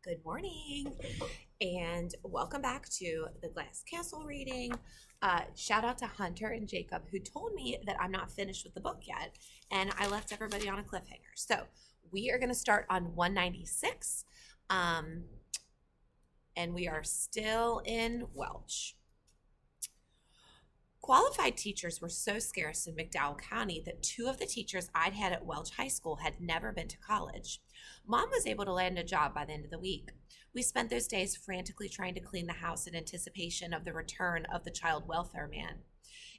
Good morning, and welcome back to the Glass Castle reading. Shout out to Hunter and Jacob, who told me that I'm not finished with the book yet, and I left everybody on a cliffhanger. So we are going to start on 196, and we are still in Welch. Qualified teachers were so scarce in McDowell County that two of the teachers I'd had at Welch High School had never been to college. Mom was able to land a job by the end of the week. We spent those days frantically trying to clean the house in anticipation of the return of the child welfare man.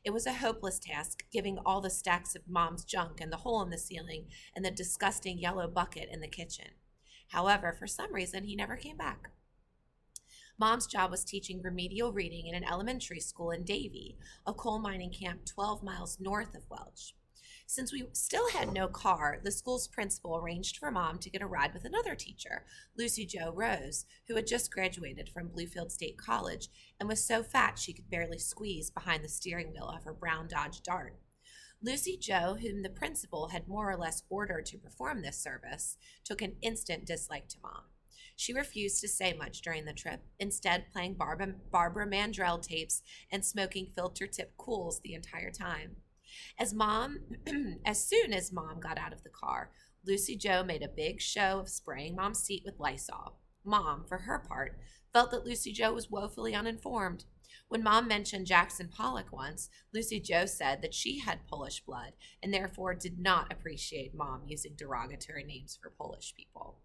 It was a hopeless task, given all the stacks of Mom's junk and the hole in the ceiling and the disgusting yellow bucket in the kitchen. However, for some reason, he never came back. Mom's job was teaching remedial reading in an elementary school in Davie, a coal mining camp 12 miles north of Welch. Since we still had no car, the school's principal arranged for Mom to get a ride with another teacher, Lucy Jo Rose, who had just graduated from Bluefield State College and was so fat she could barely squeeze behind the steering wheel of her brown Dodge Dart. Lucy Jo, whom the principal had more or less ordered to perform this service, took an instant dislike to Mom. She refused to say much during the trip, instead playing Barbara Mandrell tapes and smoking filter-tip cools the entire time. As soon as Mom got out of the car, Lucy Jo made a big show of spraying Mom's seat with Lysol. Mom, for her part, felt that Lucy Jo was woefully uninformed. When Mom mentioned Jackson Pollock once, Lucy Jo said that she had Polish blood and therefore did not appreciate Mom using derogatory names for Polish people.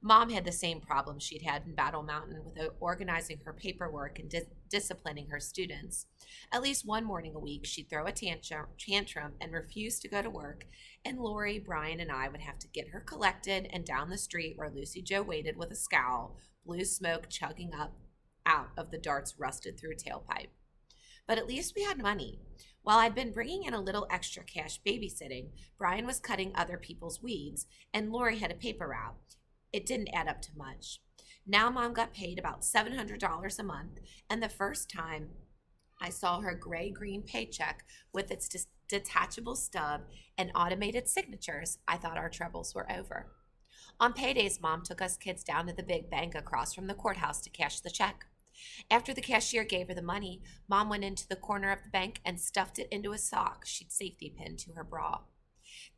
Mom had the same problem she'd had in Battle Mountain with organizing her paperwork and disciplining her students. At least one morning a week, she'd throw a tantrum and refuse to go to work, and Lori, Brian, and I would have to get her collected and down the street where Lucy Jo waited with a scowl, blue smoke chugging up out of the Dart's rusted through tailpipe. But at least we had money. While I'd been bringing in a little extra cash babysitting, Brian was cutting other people's weeds, and Lori had a paper route. It didn't add up to much. Now Mom got paid about $700 a month, and the first time I saw her gray-green paycheck with its detachable stub and automated signatures, I thought our troubles were over. On paydays, Mom took us kids down to the big bank across from the courthouse to cash the check. After the cashier gave her the money, Mom went into the corner of the bank and stuffed it into a sock she'd safety pinned to her bra.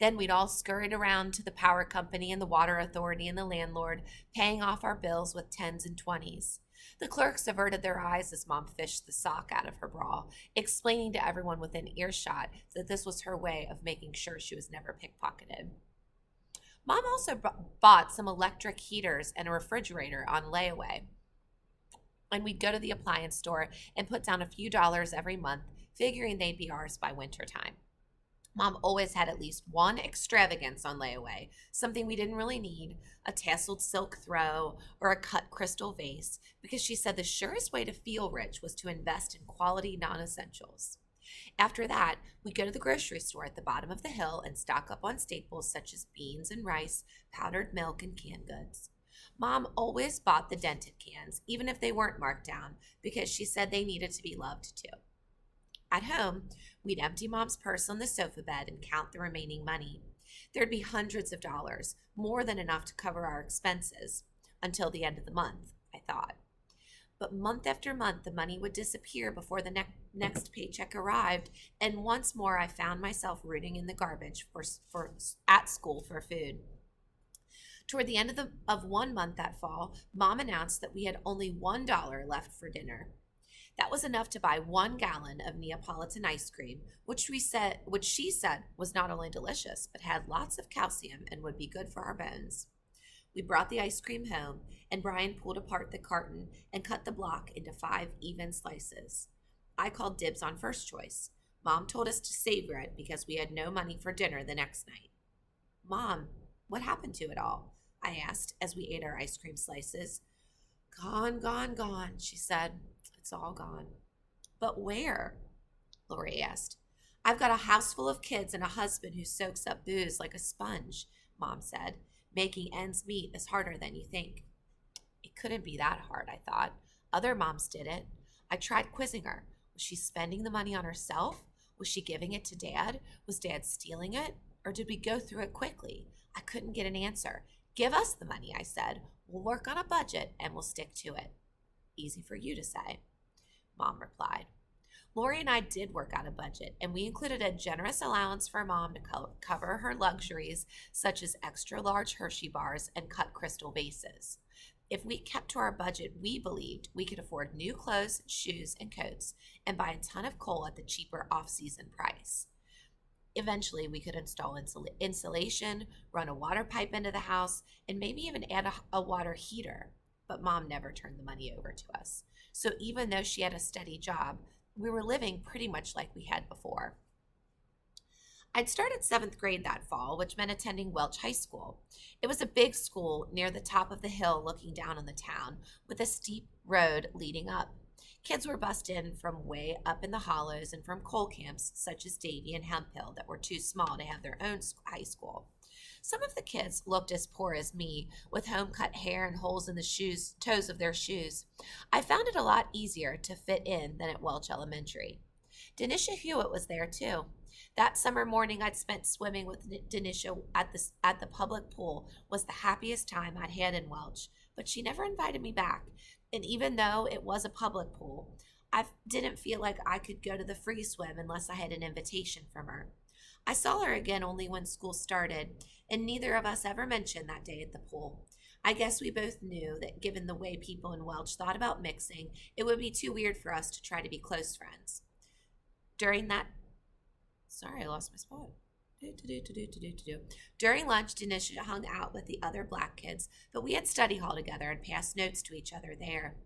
Then we'd all scurried around to the power company and the water authority and the landlord, paying off our bills with 10s and 20s. The clerks averted their eyes as Mom fished the sock out of her bra, explaining to everyone within earshot that this was her way of making sure she was never pickpocketed. Mom also bought some electric heaters and a refrigerator on layaway. And we'd go to the appliance store and put down a few dollars every month, figuring they'd be ours by wintertime. Mom always had at least one extravagance on layaway, something we didn't really need, a tasseled silk throw or a cut crystal vase, because she said the surest way to feel rich was to invest in quality non-essentials. After that, we'd go to the grocery store at the bottom of the hill and stock up on staples such as beans and rice, powdered milk, and canned goods. Mom always bought the dented cans, even if they weren't marked down, because she said they needed to be loved too. At home, we'd empty Mom's purse on the sofa bed and count the remaining money. There'd be hundreds of dollars, more than enough to cover our expenses, until the end of the month, I thought. But month after month, the money would disappear before the next paycheck arrived, and once more I found myself rooting in the garbage at school for food. Toward the end of 1 month that fall, Mom announced that we had only $1 left for dinner. That was enough to buy 1 gallon of Neapolitan ice cream, which she said was not only delicious, but had lots of calcium and would be good for our bones. We brought the ice cream home, and Brian pulled apart the carton and cut the block into 5 even slices. I called dibs on first choice. Mom told us to savor it because we had no money for dinner the next night. Mom, what happened to it all? I asked as we ate our ice cream slices. Gone, gone, gone, she said. It's all gone. But where? Lori asked. I've got a house full of kids and a husband who soaks up booze like a sponge, Mom said. Making ends meet is harder than you think. It couldn't be that hard, I thought. Other moms did it. I tried quizzing her. Was she spending the money on herself? Was she giving it to Dad? Was Dad stealing it? Or did we go through it quickly? I couldn't get an answer. Give us the money, I said. We'll work on a budget and we'll stick to it. Easy for you to say, Mom replied. Lori and I did work out a budget, and we included a generous allowance for Mom to cover her luxuries, such as extra large Hershey bars and cut crystal vases. If we kept to our budget, we believed we could afford new clothes, shoes, and coats, and buy a ton of coal at the cheaper off-season price. Eventually, we could install insulation, run a water pipe into the house, and maybe even add a water heater. But Mom never turned the money over to us. So even though she had a steady job, we were living pretty much like we had before. I'd started 7th grade that fall, which meant attending Welch High School. It was a big school near the top of the hill looking down on the town, with a steep road leading up. Kids were bussed in from way up in the hollows and from coal camps such as Davie and Hemphill that were too small to have their own high school. Some of the kids looked as poor as me, with home-cut hair and holes in the toes of their shoes. I found it a lot easier to fit in than at Welch Elementary. Denisha Hewitt was there, too. That summer morning I'd spent swimming with Denisha at the public pool was the happiest time I'd had in Welch, but she never invited me back. And even though it was a public pool, I didn't feel like I could go to the free swim unless I had an invitation from her. I saw her again only when school started, and neither of us ever mentioned that day at the pool. I guess we both knew that given the way people in Welch thought about mixing, it would be too weird for us to try to be close friends. Sorry, I lost my spot. During lunch, Denisha hung out with the other black kids, but we had study hall together and passed notes to each other there.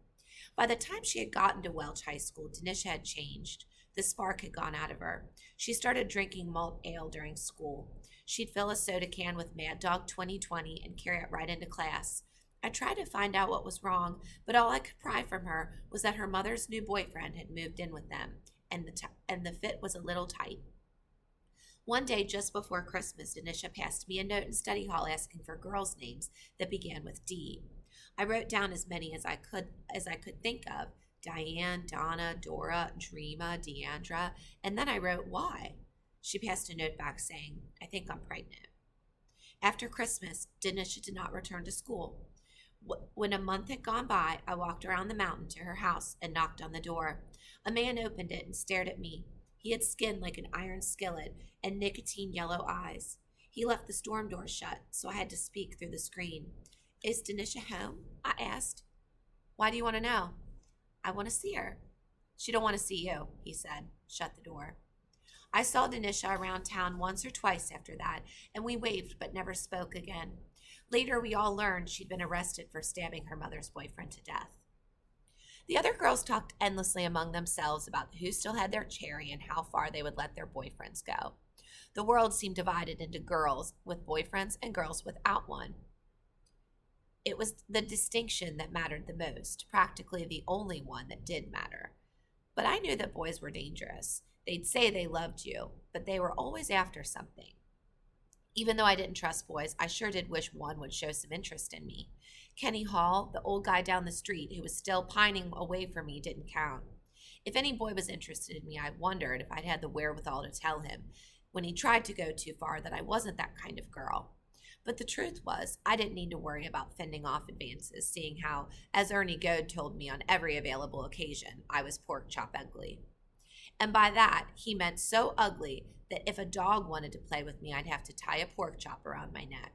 By the time she had gotten to Welch High School, Denisha had changed. The spark had gone out of her. She started drinking malt ale during school. She'd fill a soda can with Mad Dog 2020 and carry it right into class. I tried to find out what was wrong, but all I could pry from her was that her mother's new boyfriend had moved in with them, and the fit was a little tight. One day, just before Christmas, Denisha passed me a note in study hall asking for girls' names that began with D. I wrote down as many as I could think of: Diane, Donna, Dora, Dreama, Deandra, and then I wrote why. She passed a note back saying, I think I'm pregnant. After Christmas, Denisha did not return to school. When a month had gone by, I walked around the mountain to her house and knocked on the door. A man opened it and stared at me. He had skin like an iron skillet and nicotine yellow eyes. He left the storm door shut, so I had to speak through the screen. Is Denisha home? I asked. Why do you want to know? I want to see her. She don't want to see you, he said. Shut the door. I saw Denisha around town once or twice after that, and we waved but never spoke again. Later, we all learned she'd been arrested for stabbing her mother's boyfriend to death. The other girls talked endlessly among themselves about who still had their cherry and how far they would let their boyfriends go. The world seemed divided into girls with boyfriends and girls without one. It was the distinction that mattered the most, practically the only one that did matter. But I knew that boys were dangerous. They'd say they loved you, but they were always after something. Even though I didn't trust boys, I sure did wish one would show some interest in me. Kenny Hall, the old guy down the street who was still pining away from me, didn't count. If any boy was interested in me, I wondered if I'd had the wherewithal to tell him, when he tried to go too far, that I wasn't that kind of girl. But the truth was, I didn't need to worry about fending off advances, seeing how, as Ernie Goad told me on every available occasion, I was pork chop ugly. And by that, he meant so ugly that if a dog wanted to play with me, I'd have to tie a pork chop around my neck.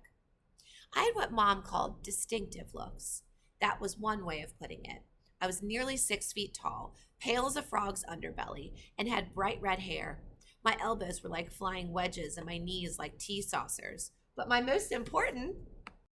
I had what Mom called distinctive looks. That was one way of putting it. I was nearly 6 feet tall, pale as a frog's underbelly, and had bright red hair. My elbows were like flying wedges and my knees like tea saucers. But my most important